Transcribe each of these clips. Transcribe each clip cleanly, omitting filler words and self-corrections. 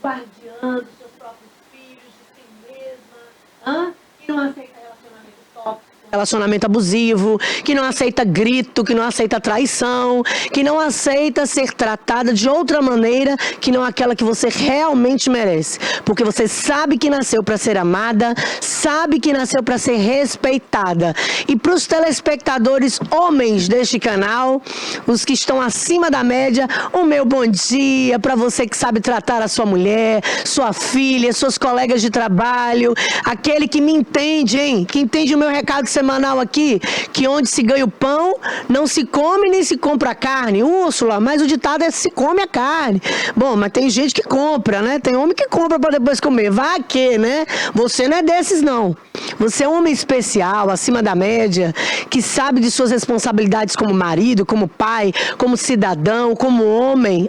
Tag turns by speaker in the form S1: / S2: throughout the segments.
S1: bombardeando seus próprios filhos de si mesma, que não aceita relacionamento tóxico, relacionamento abusivo, que não aceita grito, que não aceita traição, que não aceita ser tratada de outra maneira que não aquela que você realmente merece. Porque você sabe que nasceu para ser amada, sabe que nasceu para ser respeitada. E para os telespectadores homens deste canal, os que estão acima da média, o meu bom dia para você que sabe tratar a sua mulher, sua filha, seus colegas de trabalho, aquele que me entende, hein? Que entende o meu recado semanal aqui, que onde se ganha o pão, não se come nem se compra carne. Úrsula, mas o ditado é se come a carne. Bom, mas tem gente que compra, né? Tem homem que compra para depois comer. Vai que, né? Você não é desses, não. Você é um homem especial, acima da média, que sabe de suas responsabilidades como marido, como pai, como cidadão, como homem.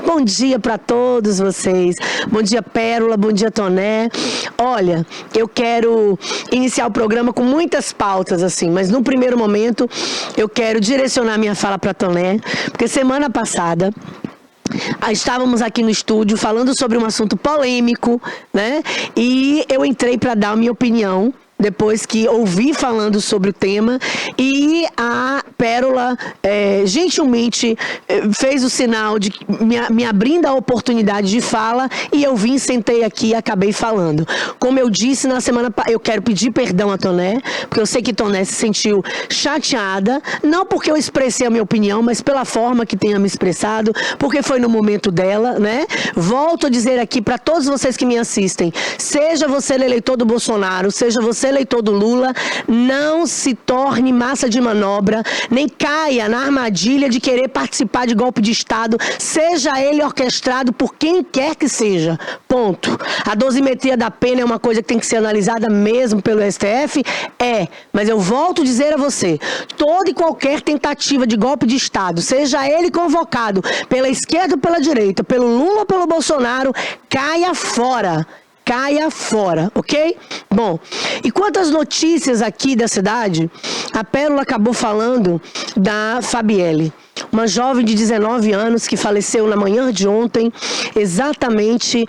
S1: Bom dia para todos vocês. Bom dia, Pérola. Bom dia, Toné. Olha, eu quero iniciar o programa com muitas pautas, assim, mas no primeiro momento eu quero direcionar minha fala para Toné, porque semana passada estávamos aqui no estúdio falando sobre um assunto polêmico, né? E eu entrei para dar a minha opinião depois que ouvi falando sobre o tema, e a Pérola gentilmente fez o sinal de me abrindo a oportunidade de fala, e eu vim, sentei aqui e acabei falando. Como eu disse na semana, eu quero pedir perdão a Toné, porque eu sei que Toné se sentiu chateada, não porque eu expressei a minha opinião, mas pela forma que tenha me expressado, porque foi no momento dela, né? Volto a dizer aqui para todos vocês que me assistem, seja você eleitor do Bolsonaro, seja você eleitor do Lula, não se torne massa de manobra, nem caia na armadilha de querer participar de golpe de Estado, seja ele orquestrado por quem quer que seja. Ponto. A dosimetria da pena é uma coisa que tem que ser analisada mesmo pelo STF? Mas eu volto a dizer a você, toda e qualquer tentativa de golpe de Estado, seja ele convocado pela esquerda ou pela direita, pelo Lula ou pelo Bolsonaro, caia fora. Caia fora, ok? Bom, e quanto às notícias aqui da cidade, a Pérola acabou falando da Fabielle, uma jovem de 19 anos que faleceu na manhã de ontem, exatamente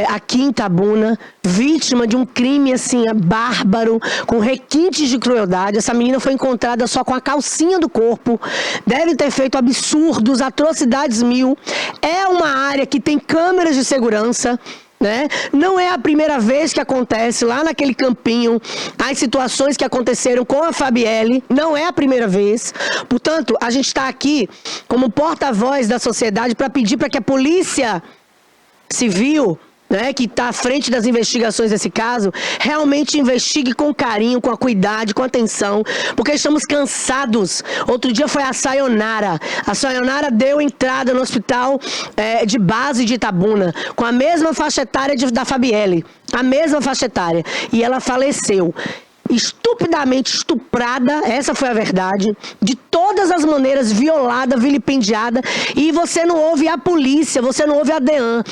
S1: aqui em Itabuna, vítima de um crime assim bárbaro, com requintes de crueldade. Essa menina foi encontrada só com a calcinha do corpo, deve ter feito absurdos, atrocidades mil. É uma área que tem câmeras de segurança, né? Não é a primeira vez que acontece lá naquele campinho as situações que aconteceram com a Fabielle, não é a primeira vez. Portanto, a gente está aqui como porta-voz da sociedade para pedir para que a Polícia Civil, né, que está à frente das investigações desse caso, realmente investigue com carinho, com a cuidado, com atenção, porque estamos cansados. Outro dia foi a Sayonara. A Sayonara deu entrada no hospital de base de Itabuna, com a mesma faixa etária da Fabielle, a mesma faixa etária, e ela faleceu. Estupidamente estuprada, essa foi a verdade, de todas as maneiras, violada, vilipendiada, e você não ouve a polícia, você não ouve a DEAN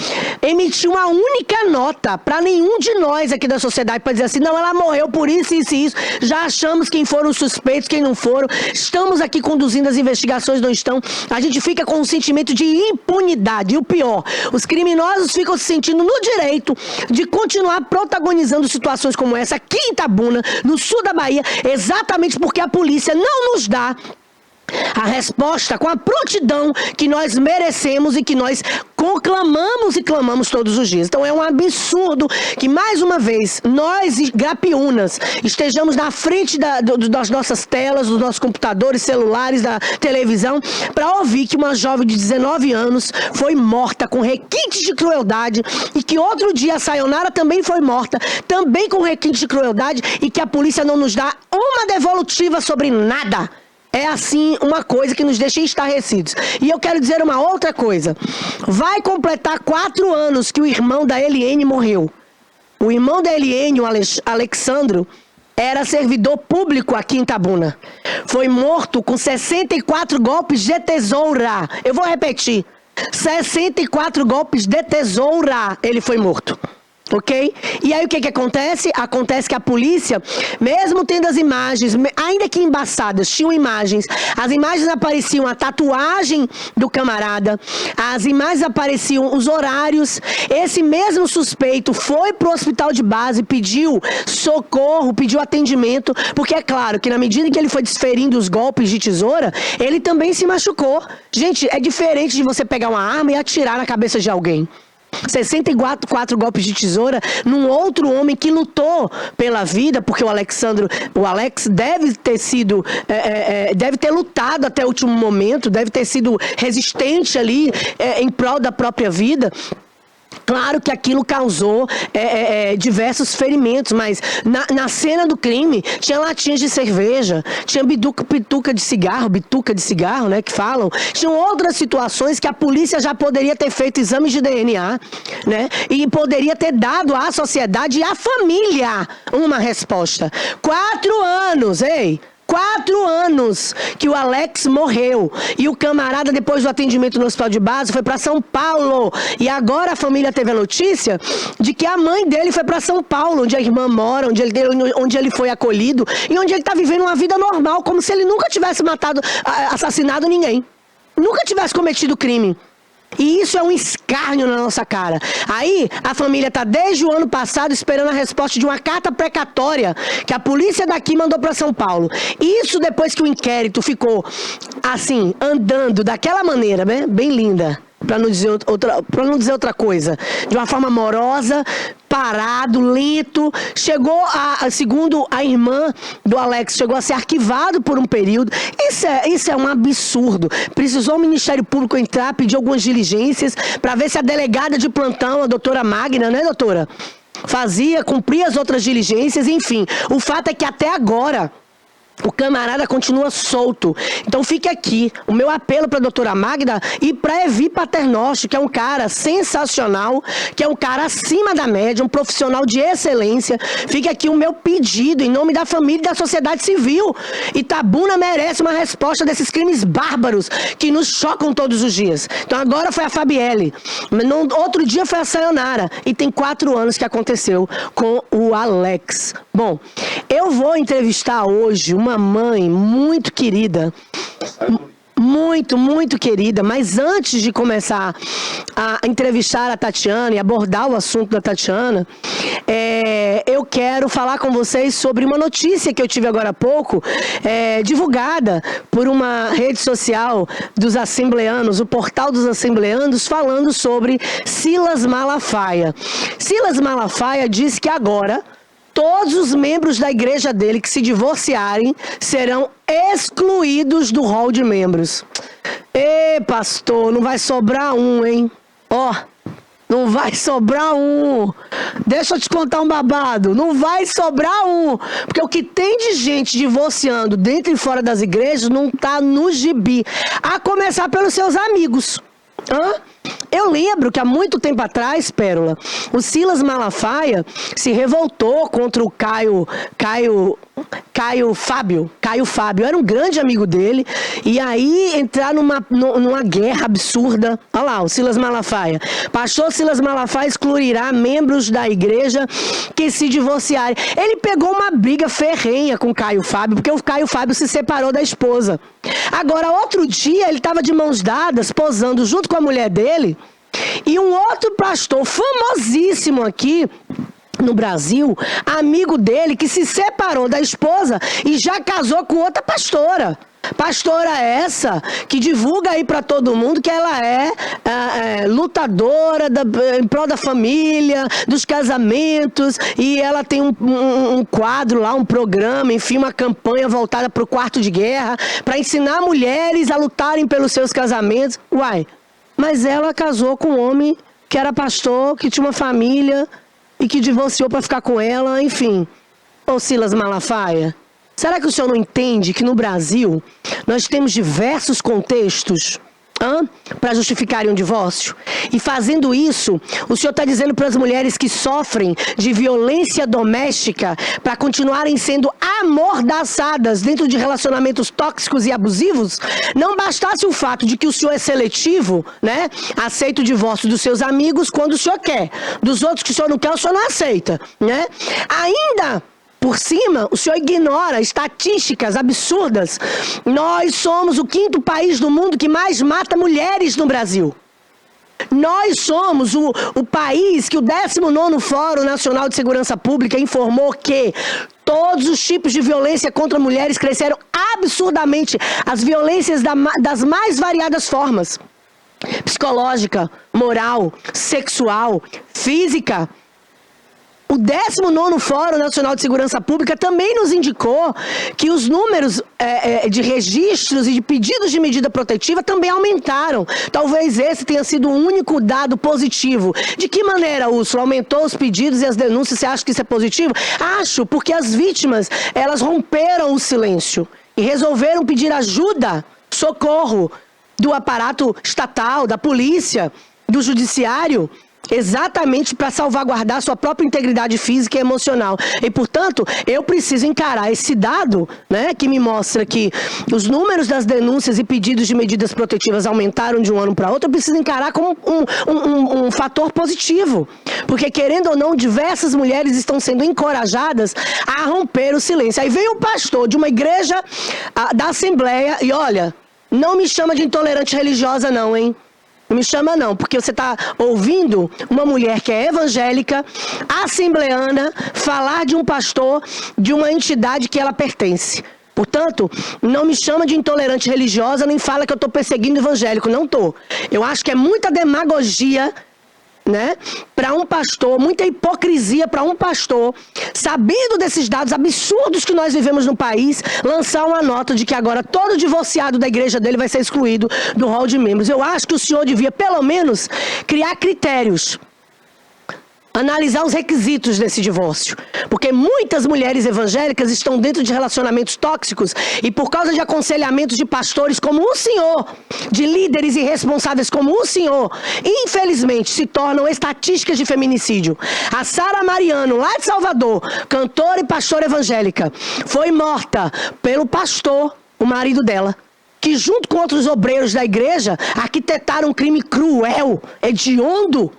S1: emitir uma única nota para nenhum de nós aqui da sociedade para dizer assim, não, ela morreu por isso, isso e isso, já achamos quem foram os suspeitos, quem não foram, estamos aqui conduzindo as investigações, não estão, a gente fica com um sentimento de impunidade, e o pior, os criminosos ficam se sentindo no direito de continuar protagonizando situações como essa aqui em Itabuna, no sul da Bahia, exatamente porque a polícia não nos dá a resposta com a prontidão que nós merecemos e que nós conclamamos e clamamos todos os dias. Então é um absurdo que, mais uma vez, nós, grapiúnas, estejamos na frente das nossas telas, dos nossos computadores, celulares, da televisão, para ouvir que uma jovem de 19 anos foi morta com requintes de crueldade e que outro dia a Sayonara também foi morta, também com requintes de crueldade, e que a polícia não nos dá uma devolutiva sobre nada. É assim uma coisa que nos deixa estarrecidos. E eu quero dizer uma outra coisa. Vai completar 4 anos que o irmão da Eliene morreu. O irmão da Eliene, o Alexandro, era servidor público aqui em Itabuna. Foi morto com 64 golpes de tesoura. Eu vou repetir. 64 golpes de tesoura ele foi morto. Ok? E aí o que acontece? Acontece que a polícia, mesmo tendo as imagens, ainda que embaçadas, tinham imagens. As imagens apareciam a tatuagem do camarada, as imagens apareciam os horários. Esse mesmo suspeito foi pro hospital de base, pediu socorro, pediu atendimento, porque é claro que na medida que ele foi desferindo os golpes de tesoura, ele também se machucou. Gente, é diferente de você pegar uma arma e atirar na cabeça de alguém. 64 golpes de tesoura num outro homem que lutou pela vida, porque o Alex deve ter sido, deve ter lutado até o último momento, deve ter sido resistente ali em prol da própria vida. Claro que aquilo causou diversos ferimentos, mas na cena do crime tinha latinhas de cerveja, tinha bituca de cigarro, né, que falam. Tinham outras situações que a polícia já poderia ter feito exames de DNA, né, e poderia ter dado à sociedade e à família uma resposta. 4 anos, 4 anos que o Alex morreu. E o camarada, depois do atendimento no hospital de base, foi para São Paulo. E agora a família teve a notícia de que a mãe dele foi para São Paulo, onde a irmã mora, onde ele foi acolhido e onde ele está vivendo uma vida normal, como se ele nunca tivesse assassinado ninguém. Nunca tivesse cometido crime. E isso é um escárnio na nossa cara. Aí, a família está desde o ano passado esperando a resposta de uma carta precatória que a polícia daqui mandou para São Paulo. Isso depois que o inquérito ficou, assim, andando daquela maneira, né? Bem linda. Para não dizer outra coisa, de uma forma amorosa, parado, lento, chegou segundo a irmã do Alex, chegou a ser arquivado por um período. Isso é um absurdo. Precisou o Ministério Público entrar, pedir algumas diligências para ver se a delegada de plantão, a doutora Magna, né, doutora? Cumpria as outras diligências, enfim. O fato é que até agora o camarada continua solto. Então fica aqui o meu apelo para a doutora Magda e para Evi Paternoste, que é um cara sensacional, que é um cara acima da média, um profissional de excelência. Fica aqui o meu pedido em nome da família e da sociedade civil. Itabuna merece uma resposta desses crimes bárbaros que nos chocam todos os dias. Então agora foi a Fabielle, outro dia foi a Sayonara, e tem 4 anos que aconteceu com o Alex. Bom, eu vou entrevistar hoje uma mãe muito querida, muito querida, mas antes de começar a entrevistar a Tatiana e abordar o assunto da Tatiana, eu quero falar com vocês sobre uma notícia que eu tive agora há pouco, divulgada por uma rede social dos assembleanos, o portal dos assembleanos, falando sobre Silas Malafaia. Silas Malafaia diz que agora todos os membros da igreja dele que se divorciarem serão excluídos do rol de membros. Ê, pastor, não vai sobrar um, hein? Ó, não vai sobrar um. Deixa eu te contar um babado. Não vai sobrar um. Porque o que tem de gente divorciando dentro e fora das igrejas não tá no gibi. A começar pelos seus amigos. Eu lembro que há muito tempo atrás, Pérola, o Silas Malafaia se revoltou contra o Caio Fábio. Era um grande amigo dele. E aí entrar numa guerra absurda. Olha lá, o Silas Malafaia. Pastor Silas Malafaia excluirá membros da igreja que se divorciarem. Ele pegou uma briga ferrenha com o Caio Fábio, porque o Caio Fábio se separou da esposa. Agora, outro dia, ele estava de mãos dadas, posando junto com a mulher dele, e um outro pastor famosíssimo aqui no Brasil, amigo dele, que se separou da esposa e já casou com outra pastora. Pastora essa que divulga aí para todo mundo que ela é lutadora em prol da família, dos casamentos, e ela tem um quadro lá, um programa, enfim, uma campanha voltada para o quarto de guerra, para ensinar mulheres a lutarem pelos seus casamentos. Uai, mas ela casou com um homem que era pastor, que tinha uma família e que divorciou para ficar com ela, enfim. Ô Silas Malafaia, será que o senhor não entende que no Brasil nós temos diversos contextos Para justificarem um divórcio? E fazendo isso, o senhor está dizendo para as mulheres que sofrem de violência doméstica para continuarem sendo amordaçadas dentro de relacionamentos tóxicos e abusivos? Não bastasse o fato de que o senhor é seletivo, né? Aceita o divórcio dos seus amigos quando o senhor quer. Dos outros que o senhor não quer, o senhor não aceita, né? Ainda por cima, o senhor ignora estatísticas absurdas. Nós somos o 5º país do mundo que mais mata mulheres no Brasil. Nós somos o país que o 19º Fórum Nacional de Segurança Pública informou que todos os tipos de violência contra mulheres cresceram absurdamente. As violências das mais variadas formas. Psicológica, moral, sexual, física. O 19º Fórum Nacional de Segurança Pública também nos indicou que os números de registros e de pedidos de medida protetiva também aumentaram. Talvez esse tenha sido o único dado positivo. De que maneira, Úrsula? Aumentou os pedidos e as denúncias? Você acha que isso é positivo? Acho, porque as vítimas, elas romperam o silêncio e resolveram pedir ajuda, socorro do aparato estatal, da polícia, do judiciário, exatamente para salvaguardar sua própria integridade física e emocional. E, portanto, eu preciso encarar esse dado, né, que me mostra que os números das denúncias e pedidos de medidas protetivas aumentaram de um ano para outro. Eu preciso encarar como um fator positivo. Porque, querendo ou não, diversas mulheres estão sendo encorajadas a romper o silêncio. Aí vem o pastor de uma igreja da Assembleia e, olha, não me chama de intolerante religiosa não, hein? Não me chama não, porque você está ouvindo uma mulher que é evangélica, assembleana, falar de um pastor, de uma entidade que ela pertence. Portanto, não me chama de intolerante religiosa, nem fala que eu estou perseguindo evangélico. Não estou. Eu acho que é muita demagogia, né, para um pastor, muita hipocrisia para um pastor, sabendo desses dados absurdos que nós vivemos no país, lançar uma nota de que agora todo divorciado da igreja dele vai ser excluído do rol de membros. Eu acho que o senhor devia, pelo menos, criar critérios, analisar os requisitos desse divórcio. Porque muitas mulheres evangélicas estão dentro de relacionamentos tóxicos e por causa de aconselhamentos de pastores como o senhor, de líderes irresponsáveis como o senhor, infelizmente se tornam estatísticas de feminicídio. A Sara Mariano, lá de Salvador, cantora e pastora evangélica, foi morta pelo pastor, o marido dela, que junto com outros obreiros da igreja arquitetaram um crime cruel, hediondo.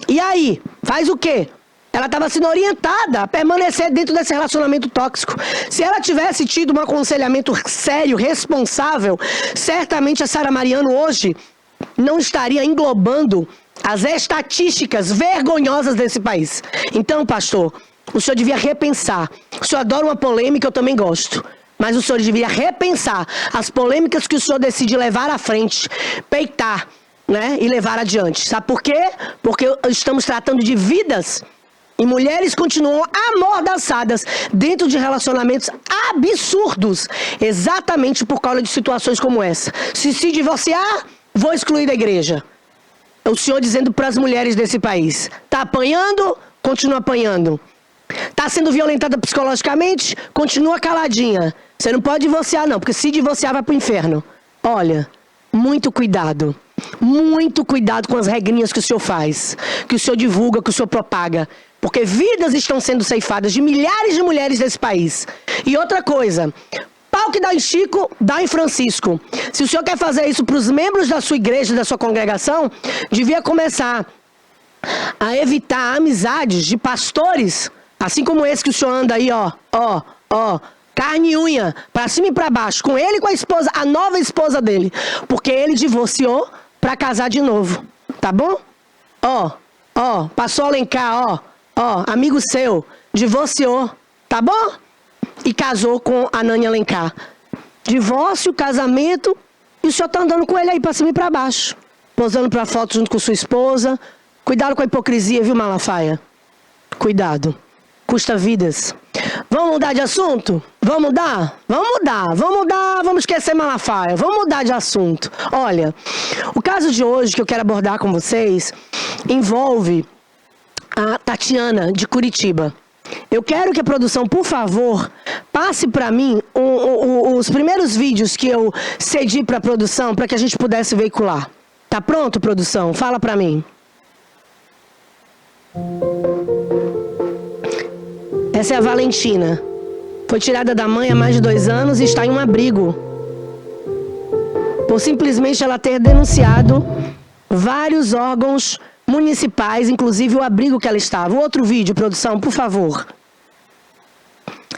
S1: E aí, faz o quê? Ela estava sendo orientada a permanecer dentro desse relacionamento tóxico. Se ela tivesse tido um aconselhamento sério, responsável, certamente a Sara Mariano hoje não estaria englobando as estatísticas vergonhosas desse país. Então, pastor, o senhor devia repensar. O senhor adora uma polêmica, eu também gosto. Mas o senhor devia repensar as polêmicas que o senhor decide levar à frente, peitar, né, e levar adiante. Sabe por quê? Porque estamos tratando de vidas e mulheres continuam amordaçadas dentro de relacionamentos absurdos, exatamente por causa de situações como essa. Se divorciar, vou excluir da igreja. O senhor dizendo para as mulheres desse país, tá apanhando? Continua apanhando. Tá sendo violentada psicologicamente? Continua caladinha. Você não pode divorciar não, porque se divorciar vai pro inferno. Olha, muito cuidado. Muito cuidado com as regrinhas que o senhor faz, que o senhor divulga, que o senhor propaga. Porque vidas estão sendo ceifadas de milhares de mulheres desse país. E outra coisa, pau que dá em Chico, dá em Francisco. Se o senhor quer fazer isso para os membros da sua igreja, da sua congregação, devia começar a evitar amizades de pastores, assim como esse que o senhor anda aí, ó, carne e unha, pra cima e pra baixo, com ele e com a esposa, a nova esposa dele. Porque ele divorciou pra casar de novo, tá bom? Passou a Alencar, amigo seu, divorciou, tá bom? E casou com a Nani Alencar. Divórcio, casamento, e o senhor tá andando com ele aí pra cima e pra baixo, posando pra foto junto com sua esposa. Cuidado com a hipocrisia, viu, Malafaia? Cuidado. Custa vidas. Vamos mudar de assunto? Vamos mudar? Vamos esquecer Malafaia. Vamos mudar de assunto. Olha, o caso de hoje que eu quero abordar com vocês envolve a Tatiana, de Curitiba. Eu quero que a produção, por favor, passe para mim os primeiros vídeos que eu cedi para a produção para que a gente pudesse veicular. Tá pronto, produção? Fala para mim. Essa é a Valentina. Foi tirada da mãe há mais de 2 anos e está em um abrigo. Por simplesmente ela ter denunciado vários órgãos municipais, inclusive o abrigo que ela estava. Outro vídeo, produção, por favor.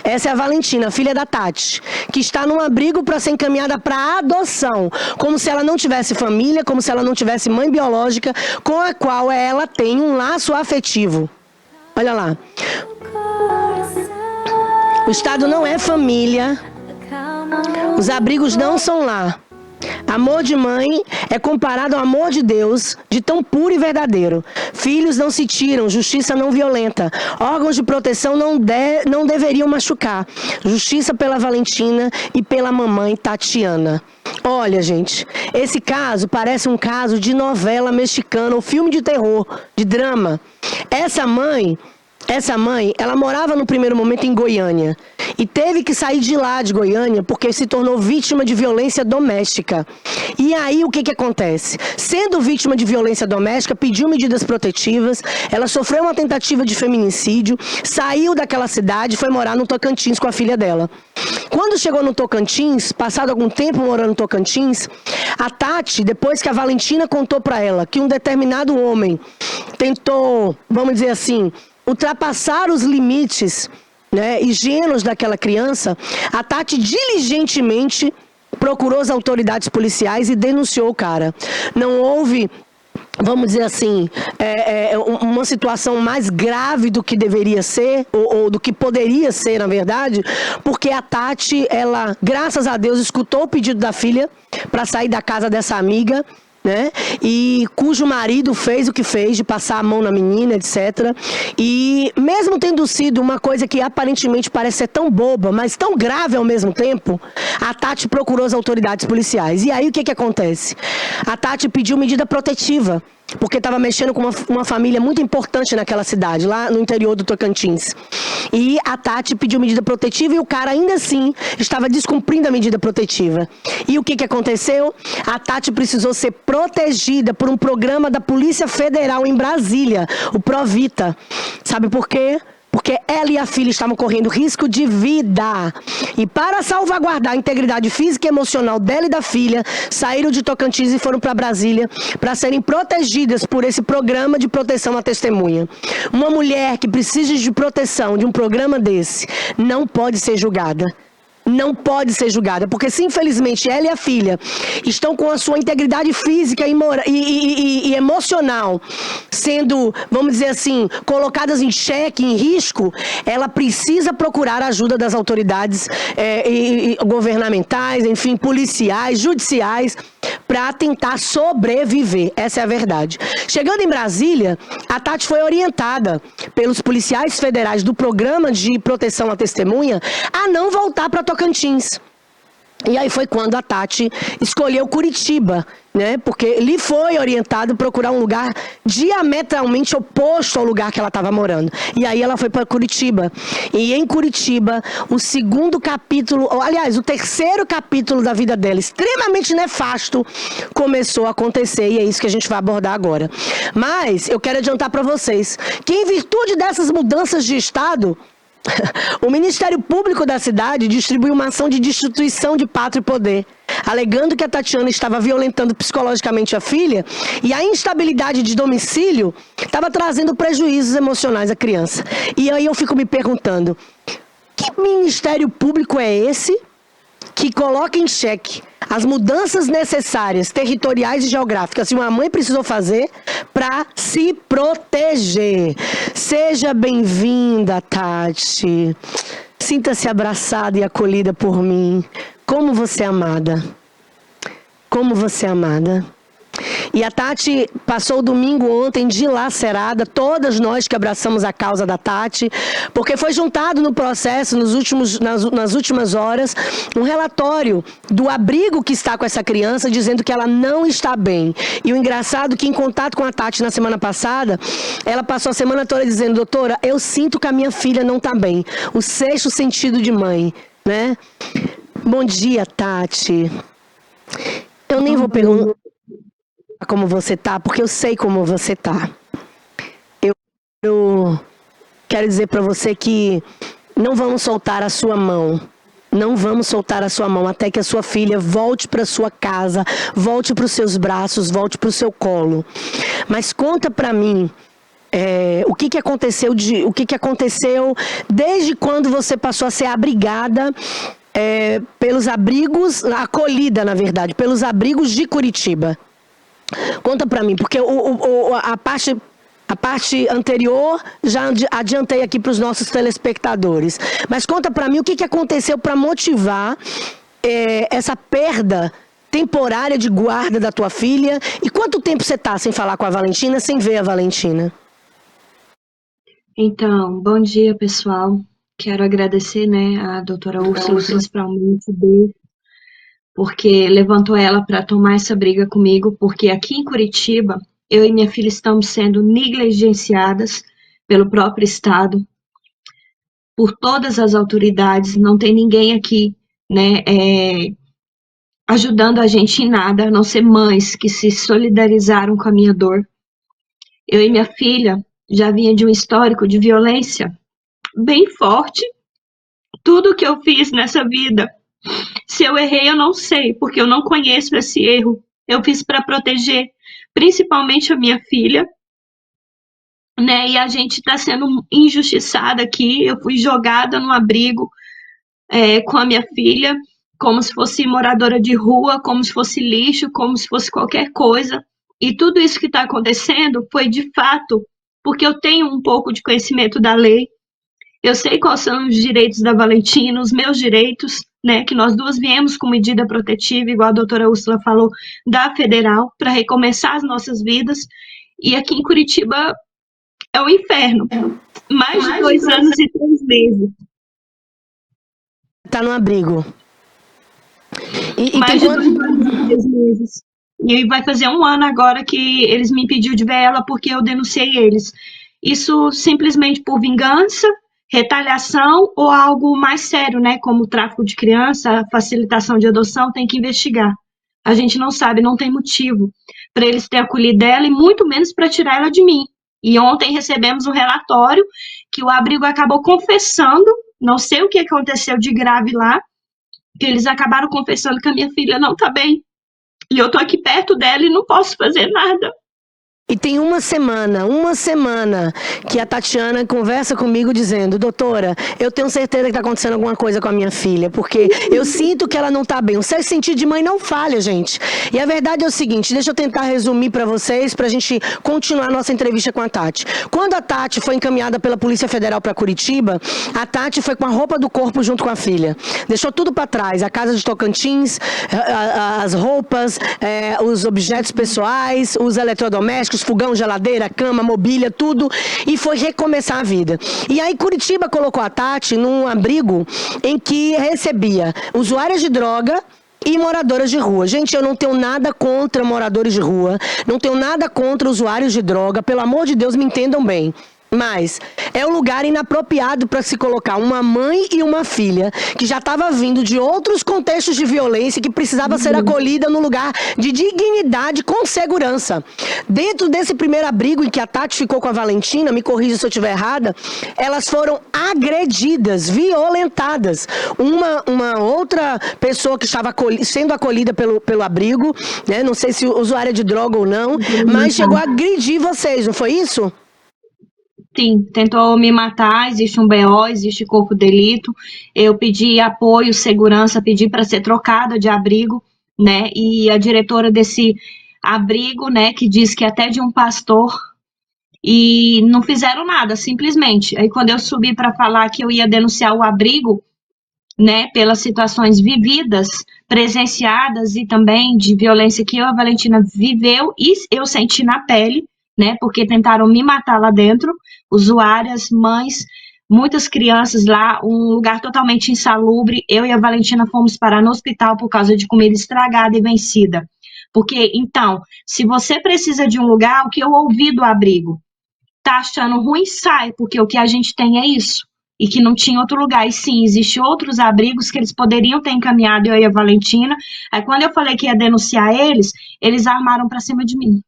S1: Essa é a Valentina, filha da Tati, que está num abrigo para ser encaminhada para adoção, como se ela não tivesse família, como se ela não tivesse mãe biológica, com a qual ela tem um laço afetivo. Olha lá. O Estado não é família, os abrigos não são lá. Amor de mãe é comparado ao amor de Deus, de tão puro e verdadeiro. Filhos não se tiram, justiça não violenta. Órgãos de proteção não deveriam machucar. Justiça pela Valentina e pela mamãe Tatiana. Olha, gente, esse caso parece um caso de novela mexicana ou filme de terror, de drama. Essa mãe, ela morava no primeiro momento em Goiânia e teve que sair de lá, de Goiânia, porque se tornou vítima de violência doméstica. E aí o que acontece? Sendo vítima de violência doméstica, pediu medidas protetivas, ela sofreu uma tentativa de feminicídio, saiu daquela cidade e foi morar no Tocantins com a filha dela. Quando chegou no Tocantins, passado algum tempo morando no Tocantins, a Tati, depois que a Valentina contou para ela que um determinado homem tentou, vamos dizer assim, ultrapassar os limites, né, higienos daquela criança, a Tati diligentemente procurou as autoridades policiais e denunciou o cara. Não houve, vamos dizer assim, uma situação mais grave do que deveria ser, ou do que poderia ser, na verdade, porque a Tati, ela, graças a Deus, escutou o pedido da filha para sair da casa dessa amiga, né? E cujo marido fez o que fez, de passar a mão na menina, etc. E mesmo tendo sido uma coisa que aparentemente parece ser tão boba, mas tão grave ao mesmo tempo, a Tati procurou as autoridades policiais. E aí o que acontece? A Tati pediu medida protetiva, porque estava mexendo com uma família muito importante naquela cidade, lá no interior do Tocantins. E a Tati pediu medida protetiva e o cara ainda assim estava descumprindo a medida protetiva. E o que aconteceu? A Tati precisou ser protegida por um programa da Polícia Federal em Brasília, o Provita. Sabe por quê? Porque ela e a filha estavam correndo risco de vida. E para salvaguardar a integridade física e emocional dela e da filha, saíram de Tocantins e foram para Brasília para serem protegidas por esse programa de proteção à testemunha. Uma mulher que precisa de proteção de um programa desse não pode ser julgada. Não pode ser julgada, porque se infelizmente ela e a filha estão com a sua integridade física e emocional sendo, vamos dizer assim, colocadas em xeque, em risco, ela precisa procurar a ajuda das autoridades governamentais, enfim, policiais, judiciais, para tentar sobreviver. Essa é a verdade. Chegando em Brasília, a Tati foi orientada pelos policiais federais do Programa de Proteção à Testemunha a não voltar para Tocantins. E aí foi quando a Tati escolheu Curitiba, né? Porque lhe foi orientado procurar um lugar diametralmente oposto ao lugar que ela estava morando. E aí ela foi para Curitiba. E em Curitiba, o segundo capítulo, aliás, o terceiro capítulo da vida dela, extremamente nefasto, começou a acontecer. E é isso que a gente vai abordar agora. Mas eu quero adiantar para vocês que, em virtude dessas mudanças de estado, o Ministério Público da cidade distribuiu uma ação de destituição de pátria e poder, alegando que a Tatiana estava violentando psicologicamente a filha e a instabilidade de domicílio estava trazendo prejuízos emocionais à criança. E aí eu fico me perguntando, que Ministério Público é esse que coloca em xeque as mudanças necessárias, territoriais e geográficas que uma mãe precisou fazer para se proteger? Seja bem-vinda, Tati. Sinta-se abraçada e acolhida por mim. Como você é amada. Como você é amada. E a Tati passou o domingo ontem dilacerada, todas nós que abraçamos a causa da Tati, porque foi juntado no processo, nas últimas horas, um relatório do abrigo que está com essa criança, dizendo que ela não está bem. E o engraçado é que, em contato com a Tati na semana passada, ela passou a semana toda dizendo: doutora, eu sinto que a minha filha não está bem. O sexto sentido de mãe, né? Bom dia, Tati. Eu nem vou perguntar como você tá, porque eu sei como você tá. Eu quero dizer para você que não vamos soltar a sua mão. Não vamos soltar a sua mão até que a sua filha volte para sua casa, volte para os seus braços, volte para o seu colo. Mas conta para mim o que aconteceu desde quando você passou a ser abrigada pelos abrigos, acolhida na verdade, pelos abrigos de Curitiba. Conta para mim, porque a parte anterior já adiantei aqui para os nossos telespectadores. Mas conta para mim o que aconteceu para motivar essa perda temporária de guarda da tua filha. E quanto tempo você está sem falar com a Valentina, sem ver a Valentina?
S2: Então, bom dia, pessoal. Quero agradecer, né, a doutora Úrsula, principalmente, porque levantou ela para tomar essa briga comigo, porque aqui em Curitiba, eu e minha filha estamos sendo negligenciadas pelo próprio Estado, por todas as autoridades, não tem ninguém aqui, né, ajudando a gente em nada, a não ser mães que se solidarizaram com a minha dor. Eu e minha filha já vinha de um histórico de violência bem forte. Tudo que eu fiz nessa vida, se eu errei, eu não sei, porque eu não conheço esse erro. Eu fiz para proteger principalmente a minha filha, né? E a gente está sendo injustiçada aqui. Eu fui jogada no abrigo com a minha filha, como se fosse moradora de rua, como se fosse lixo, como se fosse qualquer coisa. E tudo isso que está acontecendo foi de fato porque eu tenho um pouco de conhecimento da lei. Eu sei quais são os direitos da Valentina, os meus direitos, né? Que nós duas viemos com medida protetiva, igual a doutora Úrsula falou, da federal, para recomeçar as nossas vidas. E aqui em Curitiba é o inferno. Mais de 2 anos e 3 meses.
S1: Tá no abrigo. E tem
S2: Mais de dois
S1: quanto...
S2: anos e 3 meses. E vai fazer 1 ano agora que eles me impediu de ver ela porque eu denunciei eles. Isso simplesmente por vingança, retaliação ou algo mais sério, né? Como tráfico de criança, facilitação de adoção, tem que investigar. A gente não sabe, não tem motivo para eles terem acolhido ela e muito menos para tirar ela de mim. E ontem recebemos um relatório que o abrigo acabou confessando, não sei o que aconteceu de grave lá, que eles acabaram confessando que a minha filha não tá bem. E eu tô aqui perto dela e não posso fazer nada.
S1: E tem uma semana que a Tatiana conversa comigo dizendo: doutora, eu tenho certeza que está acontecendo alguma coisa com a minha filha, porque eu sinto que ela não está bem. O seu sentido de mãe não falha, gente. E a verdade é o seguinte, deixa eu tentar resumir para vocês, para a gente continuar a nossa entrevista com a Tati. Quando a Tati foi encaminhada pela Polícia Federal para Curitiba, a Tati foi com a roupa do corpo junto com a filha. Deixou tudo para trás, a casa de Tocantins, as roupas, os objetos pessoais, os eletrodomésticos, fogão, geladeira, cama, mobília, tudo, e foi recomeçar a vida. E aí Curitiba colocou a Tati num abrigo em que recebia usuárias de droga e moradoras de rua. Gente, eu não tenho nada contra moradores de rua, não tenho nada contra usuários de droga, pelo amor de Deus, me entendam bem. Mas é um lugar inapropriado para se colocar uma mãe e uma filha que já estava vindo de outros contextos de violência e que precisava ser acolhida num lugar de dignidade com segurança. Dentro desse primeiro abrigo em que a Tati ficou com a Valentina, me corrija se eu estiver errada, elas foram agredidas, violentadas. Uma outra pessoa que estava sendo acolhida pelo abrigo, né? Não sei se usuária de droga ou não, mas chegou a agredir vocês, não foi isso?
S2: Sim, tentou me matar, existe um BO, existe corpo de delito. Eu pedi apoio, segurança, pedi para ser trocada de abrigo, né? E a diretora desse abrigo, né, que diz que até de um pastor, e não fizeram nada, simplesmente. Aí quando eu subi para falar que eu ia denunciar o abrigo, né, pelas situações vividas, presenciadas e também de violência que eu, a Valentina, viveu e eu senti na pele, né, porque tentaram me matar lá dentro, usuárias, mães, muitas crianças lá, um lugar totalmente insalubre. Eu e a Valentina fomos parar no hospital por causa de comida estragada e vencida. Porque, então, se você precisa de um lugar, o que eu ouvi do abrigo, tá achando ruim, sai, porque o que a gente tem é isso. e que não tinha outro lugar. E sim, existem outros abrigos que eles poderiam ter encaminhado eu e a Valentina. Aí quando eu falei que ia denunciar eles armaram para cima de mim.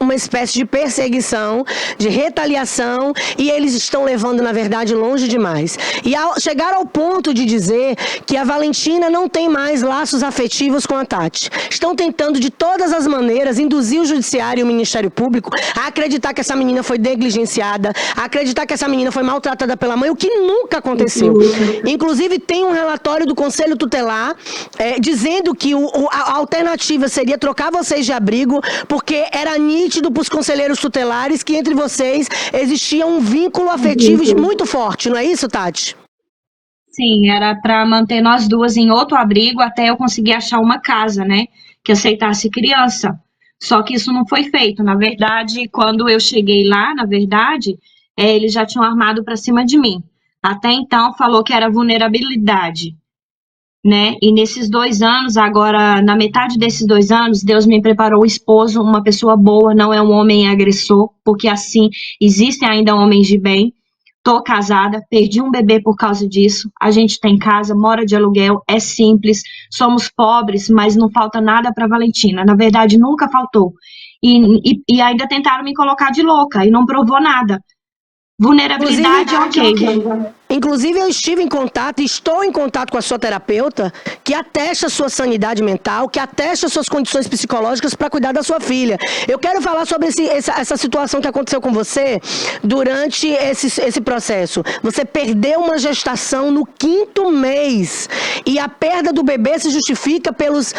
S1: Uma espécie de perseguição, de retaliação, e eles estão levando, na verdade, longe demais. E chegar ao ponto de dizer que a Valentina não tem mais laços afetivos com a Tati. Estão tentando, de todas as maneiras, induzir o Judiciário e o Ministério Público a acreditar que essa menina foi negligenciada, a acreditar que essa menina foi maltratada pela mãe, o que nunca aconteceu. Inclusive, tem um relatório do Conselho Tutelar dizendo que a alternativa seria trocar vocês de abrigo, porque era nítido para os conselheiros tutelares que entre vocês existia um vínculo afetivo muito forte, não é isso, Tati?
S2: Sim, era para manter nós duas em outro abrigo até eu conseguir achar uma casa, né, que aceitasse criança. Só que isso não foi feito. Na verdade, quando eu cheguei lá, eles já tinham armado para cima de mim. Até então, falou que era vulnerabilidade, né? E nesses 2 anos, agora, na metade desses 2 anos, Deus me preparou um esposo, uma pessoa boa, não é um homem agressor, porque assim, existem ainda homens de bem. Tô casada, perdi um bebê por causa disso. A gente tem casa, mora de aluguel, é simples. Somos pobres, mas não falta nada para Valentina. Na verdade, nunca faltou. E ainda tentaram me colocar de louca e não provou nada. Vulnerabilidade, ok.
S1: Inclusive, eu estive em contato, estou em contato com a sua terapeuta, que atesta a sua sanidade mental, que atesta as suas condições psicológicas para cuidar da sua filha. Eu quero falar sobre essa situação que aconteceu com você durante esse processo. Você perdeu uma gestação no 5º mês. E a perda do bebê se justifica pelos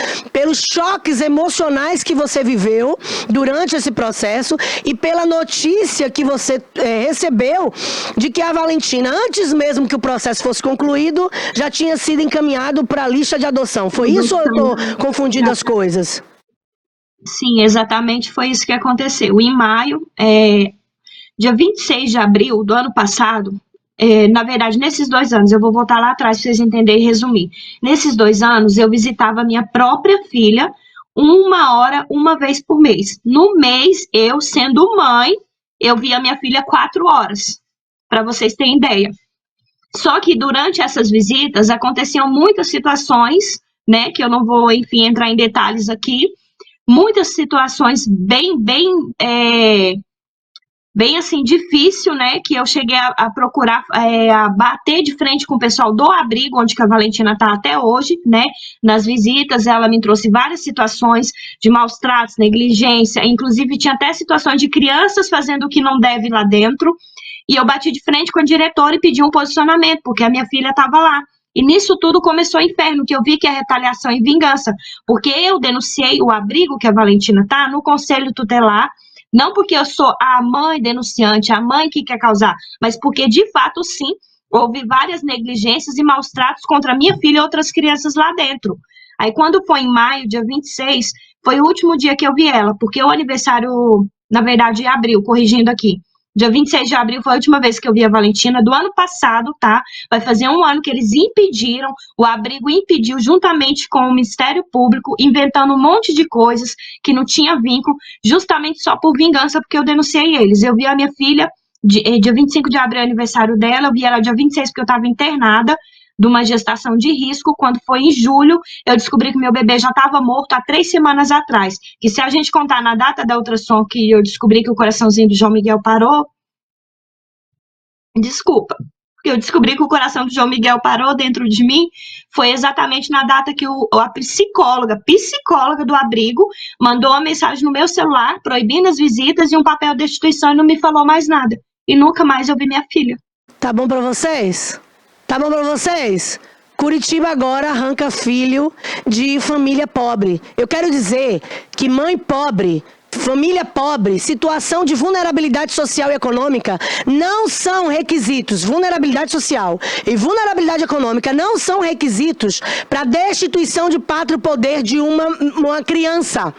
S1: choques emocionais que você viveu durante esse processo e pela notícia que você recebeu de que a Valentina, antes mesmo que o processo fosse concluído, já tinha sido encaminhado para a lista de adoção. Foi isso ou eu estou confundindo as coisas?
S2: Sim, exatamente foi isso que aconteceu. Em maio, dia 26 de abril do ano passado, na verdade, nesses 2 anos, eu vou voltar lá atrás para vocês entenderem e resumir. Nesses 2 anos, eu visitava minha própria filha 1 hora, uma vez por mês. No mês, eu, sendo mãe, eu via minha filha 4 horas, para vocês terem ideia. Só que durante essas visitas aconteciam muitas situações, né, que eu não vou, enfim, entrar em detalhes aqui, muitas situações bem assim, difícil, né, que eu cheguei a procurar, a bater de frente com o pessoal do abrigo, onde que a Valentina está até hoje, né, nas visitas, ela me trouxe várias situações de maus tratos, negligência, inclusive tinha até situações de crianças fazendo o que não deve lá dentro, e eu bati de frente com a diretora e pedi um posicionamento, porque a minha filha estava lá. E nisso tudo começou o inferno, que eu vi que é retaliação e vingança, porque eu denunciei o abrigo que a Valentina está no Conselho Tutelar, não porque eu sou a mãe denunciante, a mãe que quer causar, mas porque, de fato, sim, houve várias negligências e maus tratos contra a minha filha e outras crianças lá dentro. Aí, quando foi em maio, dia 26, foi o último dia que eu vi ela, porque o aniversário, na verdade, abril, corrigindo aqui, dia 26 de abril foi a última vez que eu vi a Valentina, do ano passado, tá? Vai fazer 1 ano que eles impediram, o abrigo impediu, juntamente com o Ministério Público, inventando um monte de coisas que não tinha vínculo, justamente só por vingança, porque eu denunciei eles. Eu vi a minha filha, dia 25 de abril é aniversário dela, eu vi ela dia 26 porque eu estava internada, de uma gestação de risco. Quando foi em julho, eu descobri que meu bebê já estava morto há 3 semanas atrás. Que se a gente contar na data da ultrassom que eu descobri que o coraçãozinho do João Miguel parou, desculpa, eu descobri que o coração do João Miguel parou dentro de mim, foi exatamente na data que a psicóloga do abrigo, mandou uma mensagem no meu celular, proibindo as visitas e um papel de destituição e não me falou mais nada. E nunca mais eu vi minha filha.
S1: Tá bom pra vocês? Tá bom pra vocês? Curitiba agora arranca filho de família pobre. Eu quero dizer que mãe pobre, família pobre, situação de vulnerabilidade social e econômica não são requisitos. Vulnerabilidade social e vulnerabilidade econômica não são requisitos para destituição de pátrio poder de uma criança.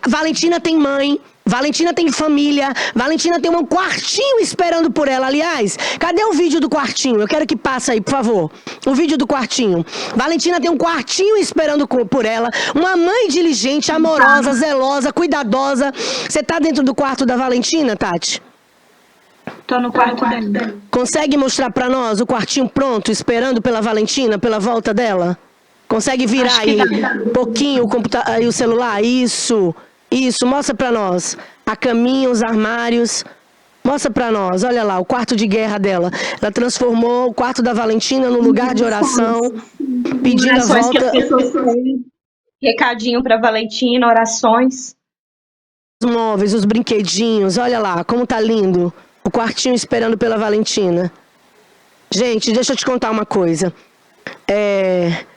S1: Valentina tem mãe, Valentina tem família, Valentina tem um quartinho esperando por ela. Aliás, cadê o vídeo do quartinho? Eu quero que passe aí, por favor. O vídeo do quartinho. Valentina tem um quartinho esperando por ela. Uma mãe diligente, amorosa, zelosa, cuidadosa. Você tá dentro do quarto da Valentina, Tati?
S2: Tô no quarto dela.
S1: Consegue mostrar pra nós o quartinho pronto, esperando pela Valentina, pela volta dela? Consegue virar
S2: Acho que
S1: aí
S2: dá.
S1: um pouquinho aí o celular? Isso, mostra pra nós. A caminha, os armários. Mostra pra nós, olha lá, o quarto de guerra dela. Ela transformou o quarto da Valentina no lugar de oração, pedindo a
S2: Orações que as
S1: volta
S2: pessoas têm. Recadinho pra Valentina, orações.
S1: dos móveis, os brinquedinhos. Olha lá, como tá lindo. O quartinho esperando pela Valentina. Gente, deixa eu te contar uma coisa.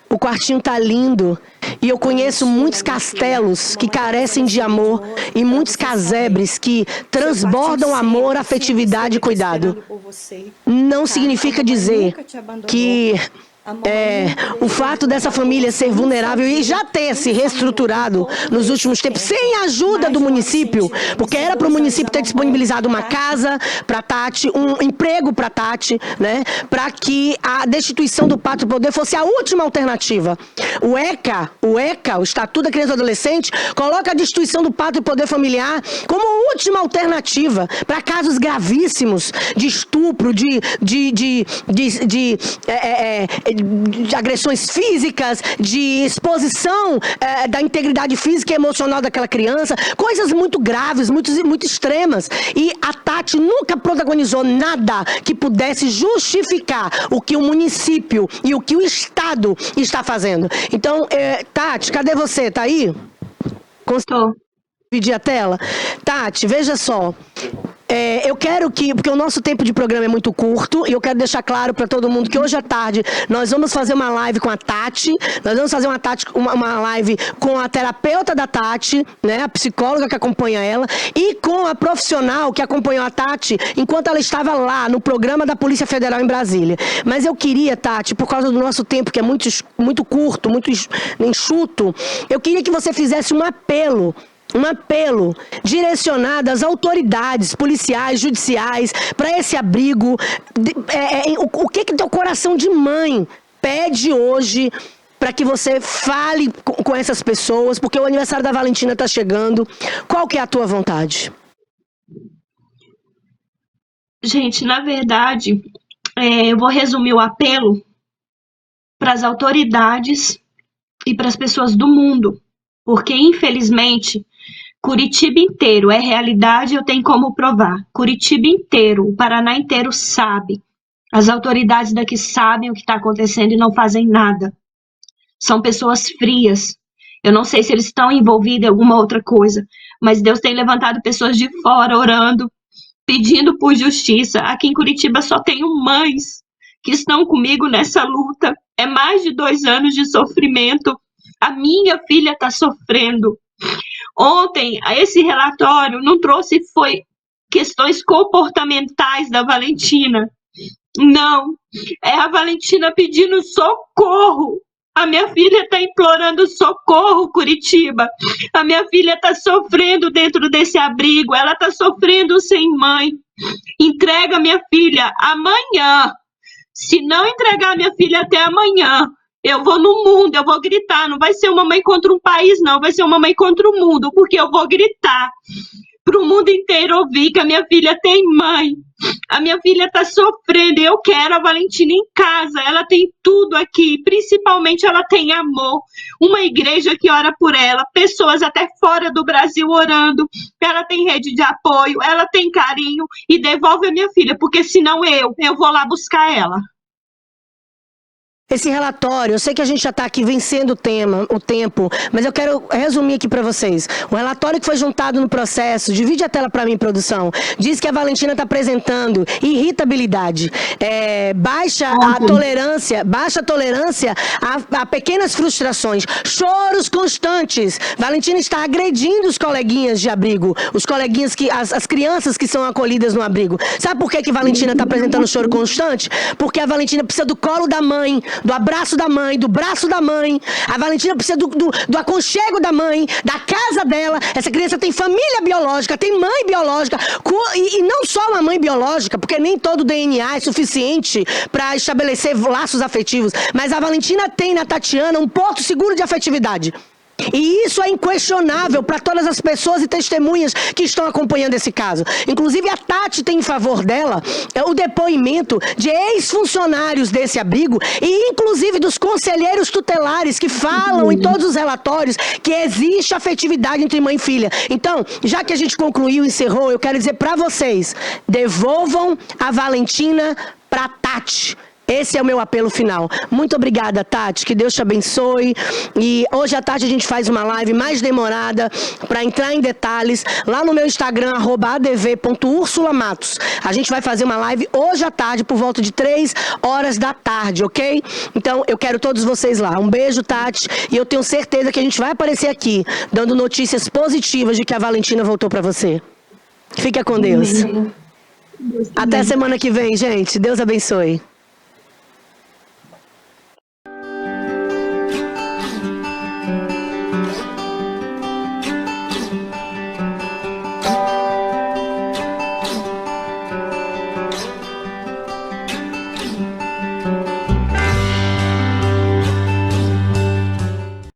S1: O quartinho tá lindo. E eu conheço muitos castelos que carecem de amor e muitos casebres que transbordam amor, afetividade e cuidado. Não significa dizer que o fato dessa família ser vulnerável e já ter se reestruturado nos últimos tempos, sem a ajuda do município, porque era para o município ter disponibilizado uma casa para Tati, um emprego para Tati, né, para que a destituição do pátrio poder fosse a última alternativa. O ECA, o Estatuto da Criança e do Adolescente, coloca a destituição do pátrio poder familiar como última alternativa para casos gravíssimos de estupro, de agressões físicas, de exposição da integridade física e emocional daquela criança, coisas muito graves, muito extremas. E a Tati nunca protagonizou nada que pudesse justificar o que o município e o que o Estado está fazendo. Então, Tati, cadê você? Tá aí?
S2: Estou.
S1: Dividir a tela? Tati, veja só. Eu quero porque o nosso tempo de programa é muito curto, e eu quero deixar claro para todo mundo que hoje à tarde nós vamos fazer uma live com a Tati, nós vamos fazer uma live com a terapeuta da Tati, né, a psicóloga que acompanha ela, e com a profissional que acompanhou a Tati enquanto ela estava lá no programa da Polícia Federal em Brasília. Mas eu queria, Tati, por causa do nosso tempo que é muito curto, muito enxuto, eu queria que você fizesse um apelo direcionado às autoridades policiais, judiciais, para esse abrigo. O que teu coração de mãe pede hoje para que você fale com essas pessoas, porque o aniversário da Valentina está chegando. Qual que é a tua vontade?
S2: Gente, na verdade, eu vou resumir o apelo para as autoridades e para as pessoas do mundo, porque, infelizmente, Curitiba inteiro é realidade, eu tenho como provar. Curitiba inteiro, o Paraná inteiro sabe. As autoridades daqui sabem o que está acontecendo e não fazem nada. São pessoas frias. Eu não sei se eles estão envolvidos em alguma outra coisa, mas Deus tem levantado pessoas de fora orando, pedindo por justiça. Aqui em Curitiba só tenho mães que estão comigo nessa luta. É mais de 2 anos de sofrimento. A minha filha está sofrendo. Ontem, esse relatório não trouxe foi questões comportamentais da Valentina. Não, é a Valentina pedindo socorro. A minha filha está implorando socorro, Curitiba. A minha filha está sofrendo dentro desse abrigo. Ela está sofrendo sem mãe. Entrega minha filha amanhã. Se não entregar minha filha até amanhã, eu vou no mundo, eu vou gritar. Não vai ser uma mãe contra um país, não. Vai ser uma mãe contra o mundo, porque eu vou gritar para o mundo inteiro ouvir que a minha filha tem mãe. A minha filha está sofrendo e eu quero a Valentina em casa. Ela tem tudo aqui, principalmente ela tem amor. Uma igreja que ora por ela, pessoas até fora do Brasil orando. Ela tem rede de apoio, ela tem carinho e devolve a minha filha, porque senão eu vou lá buscar ela.
S1: Esse relatório, eu sei que a gente já está aqui vencendo o tempo, mas eu quero resumir aqui para vocês. O relatório que foi juntado no processo, divide a tela para mim, produção, diz que a Valentina está apresentando irritabilidade, baixa tolerância a pequenas frustrações, choros constantes. Valentina está agredindo os coleguinhas de abrigo, os coleguinhas as crianças que são acolhidas no abrigo. Sabe por que Valentina está apresentando choro constante? Porque a Valentina precisa do colo da mãe, do abraço da mãe, do braço da mãe. A Valentina precisa do aconchego da mãe, da casa dela. Essa criança tem família biológica, tem mãe biológica, e não só uma mãe biológica, porque nem todo DNA é suficiente para estabelecer laços afetivos, mas a Valentina tem na Tatiana um porto seguro de afetividade. E isso é inquestionável para todas as pessoas e testemunhas que estão acompanhando esse caso. Inclusive, a Tati tem em favor dela o depoimento de ex-funcionários desse abrigo e, inclusive, dos conselheiros tutelares que falam em todos os relatórios que existe afetividade entre mãe e filha. Então, já que a gente concluiu, encerrou, eu quero dizer para vocês, devolvam a Valentina para Tati. Esse é o meu apelo final. Muito obrigada, Tati. Que Deus te abençoe. E hoje à tarde a gente faz uma live mais demorada para entrar em detalhes lá no meu Instagram, @adv.ursulamatos. A gente vai fazer uma live hoje à tarde por volta de 3 horas da tarde, ok? Então, eu quero todos vocês lá. Um beijo, Tati. E eu tenho certeza que a gente vai aparecer aqui, dando notícias positivas de que a Valentina voltou para você. Fica com Deus. Até semana que vem, gente. Deus abençoe.